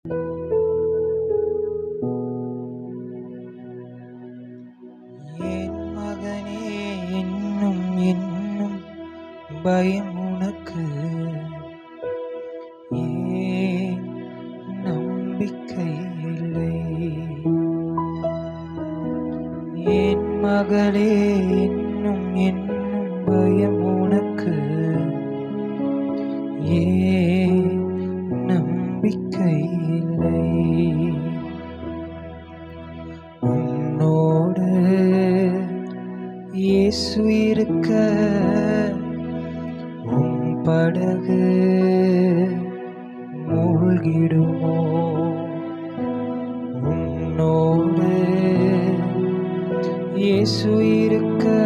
என் மகனே, இன்னும் இன்னும் பயம் உனக்கு? ஏன் நம்பிக்கை இல்லை? என் மகளே, இன்னும் இன்னும் பயம் உனக்கு? ஏன் நம்பிக்கை இல்லை? உன்னோடு இயேசு இருக்க உன் படகு மூழ்கிடுமோ? உன்னோடு இயேசு இருக்க